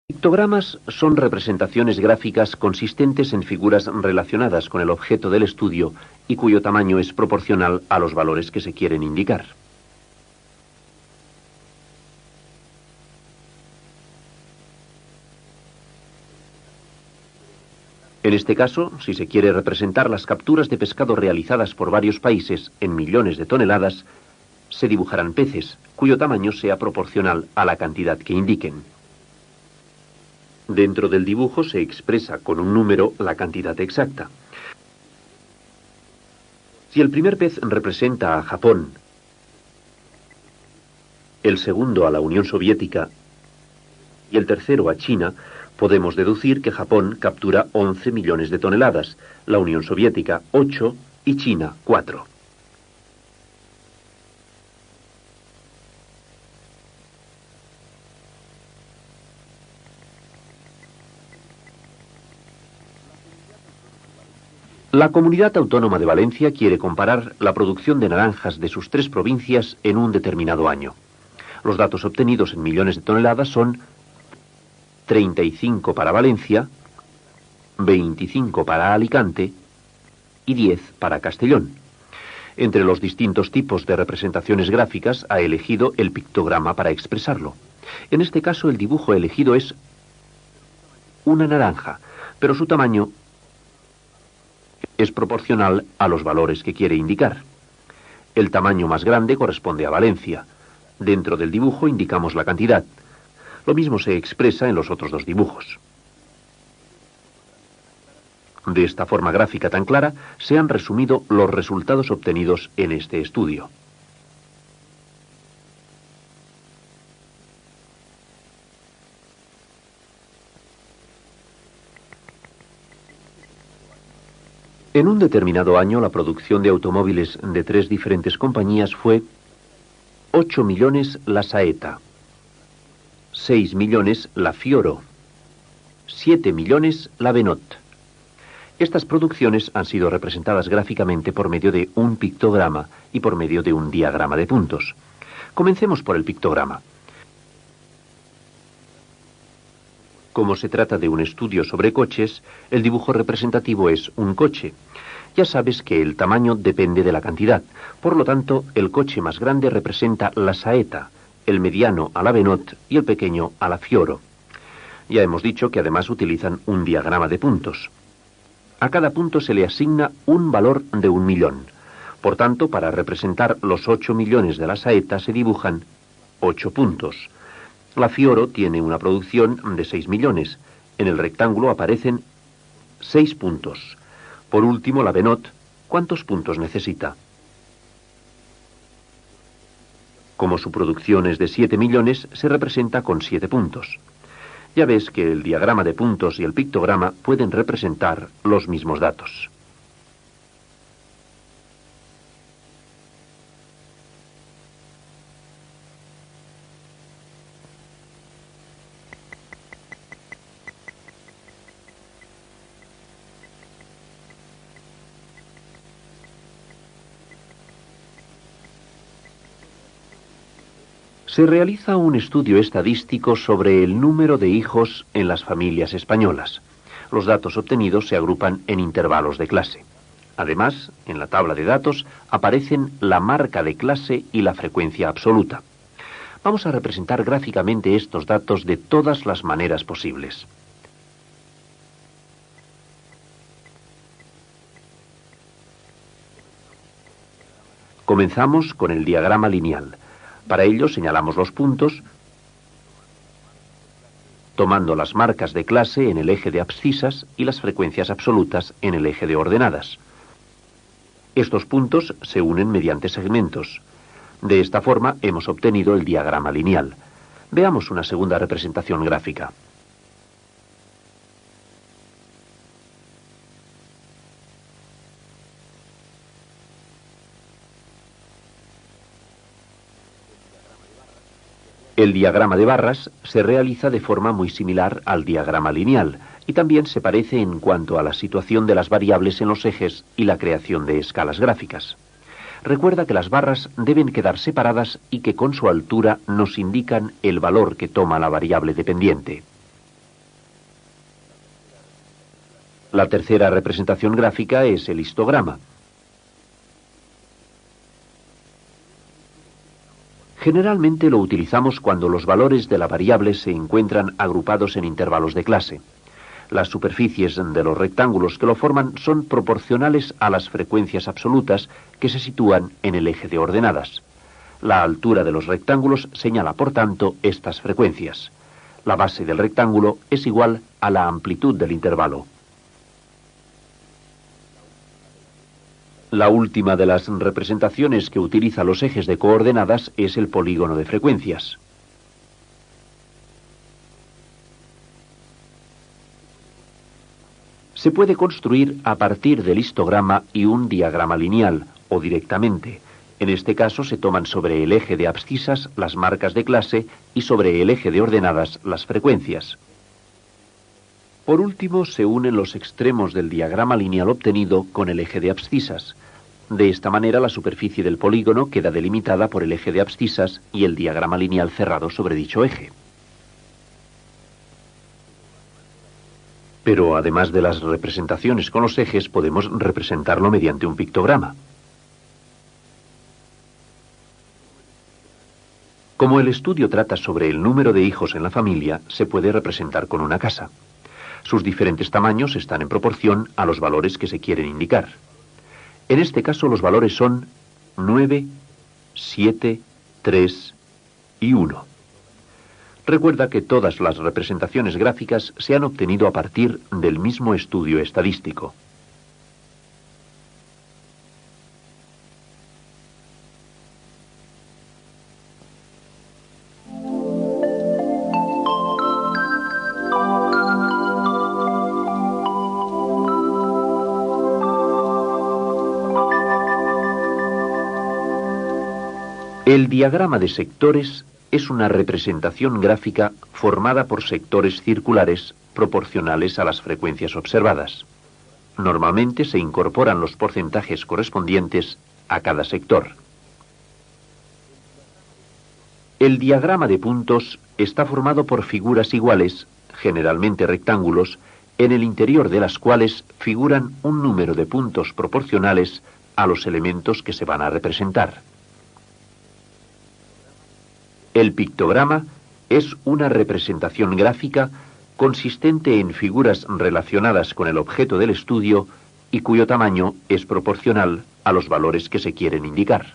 Pictogramas son representaciones gráficas consistentes en figuras relacionadas con el objeto del estudio y cuyo tamaño es proporcional a los valores que se quieren indicar. En este caso, si se quiere representar las capturas de pescado realizadas por varios países en millones de toneladas, se dibujarán peces, cuyo tamaño sea proporcional a la cantidad que indiquen. Dentro del dibujo se expresa con un número la cantidad exacta. Si el primer pez representa a Japón, el segundo a la Unión Soviética y el tercero a China, podemos deducir que Japón captura 11 millones de toneladas, la Unión Soviética 8 y China 4. La Comunidad Autónoma de Valencia quiere comparar la producción de naranjas de sus 3 provincias en un determinado año. Los datos obtenidos en millones de toneladas son 35 para Valencia, 25 para Alicante y 10 para Castellón. Entre los distintos tipos de representaciones gráficas ha elegido el pictograma para expresarlo. En este caso el dibujo elegido es una naranja, pero su tamaño es proporcional a los valores que quiere indicar. El tamaño más grande corresponde a Valencia. Dentro del dibujo indicamos la cantidad. Lo mismo se expresa en los otros 2 dibujos. De esta forma gráfica tan clara, se han resumido los resultados obtenidos en este estudio. En un determinado año, la producción de automóviles de 3 diferentes compañías fue 8 millones la Saetta, 6 millones la Fioro, 7 millones la Benot. Estas producciones han sido representadas gráficamente por medio de un pictograma y por medio de un diagrama de puntos. Comencemos por el pictograma. Como se trata de un estudio sobre coches, el dibujo representativo es un coche. Ya sabes que el tamaño depende de la cantidad. Por lo tanto, el coche más grande representa la Saetta, el mediano a la Benot y el pequeño a la Fioro. Ya hemos dicho que además utilizan un diagrama de puntos. A cada punto se le asigna un valor de 1 millón. Por tanto, para representar los 8 millones de la Saetta se dibujan 8 puntos. La Fioro tiene una producción de 6 millones. En el rectángulo aparecen 6 puntos. Por último, la Benot, ¿cuántos puntos necesita? Como su producción es de 7 millones, se representa con 7 puntos. Ya ves que el diagrama de puntos y el pictograma pueden representar los mismos datos. Se realiza un estudio estadístico sobre el número de hijos en las familias españolas. Los datos obtenidos se agrupan en intervalos de clase. Además, en la tabla de datos aparecen la marca de clase y la frecuencia absoluta. Vamos a representar gráficamente estos datos de todas las maneras posibles. Comenzamos con el diagrama lineal. Para ello señalamos los puntos, tomando las marcas de clase en el eje de abscisas y las frecuencias absolutas en el eje de ordenadas. Estos puntos se unen mediante segmentos. De esta forma hemos obtenido el diagrama lineal. Veamos una segunda representación gráfica. El diagrama de barras se realiza de forma muy similar al diagrama lineal y también se parece en cuanto a la situación de las variables en los ejes y la creación de escalas gráficas. Recuerda que las barras deben quedar separadas y que con su altura nos indican el valor que toma la variable dependiente. La tercera representación gráfica es el histograma. Generalmente lo utilizamos cuando los valores de la variable se encuentran agrupados en intervalos de clase. Las superficies de los rectángulos que lo forman son proporcionales a las frecuencias absolutas que se sitúan en el eje de ordenadas. La altura de los rectángulos señala, por tanto, estas frecuencias. La base del rectángulo es igual a la amplitud del intervalo. La última de las representaciones que utiliza los ejes de coordenadas es el polígono de frecuencias. Se puede construir a partir del histograma y un diagrama lineal, o directamente. En este caso se toman sobre el eje de abscisas las marcas de clase y sobre el eje de ordenadas las frecuencias. Por último, se unen los extremos del diagrama lineal obtenido con el eje de abscisas. De esta manera, la superficie del polígono queda delimitada por el eje de abscisas y el diagrama lineal cerrado sobre dicho eje. Pero además de las representaciones con los ejes, podemos representarlo mediante un pictograma. Como el estudio trata sobre el número de hijos en la familia, se puede representar con una casa. Sus diferentes tamaños están en proporción a los valores que se quieren indicar. En este caso los valores son 9, 7, 3 y 1. Recuerda que todas las representaciones gráficas se han obtenido a partir del mismo estudio estadístico. El diagrama de sectores es una representación gráfica formada por sectores circulares proporcionales a las frecuencias observadas. Normalmente se incorporan los porcentajes correspondientes a cada sector. El diagrama de puntos está formado por figuras iguales, generalmente rectángulos, en el interior de las cuales figuran un número de puntos proporcionales a los elementos que se van a representar. El pictograma es una representación gráfica consistente en figuras relacionadas con el objeto del estudio y cuyo tamaño es proporcional a los valores que se quieren indicar.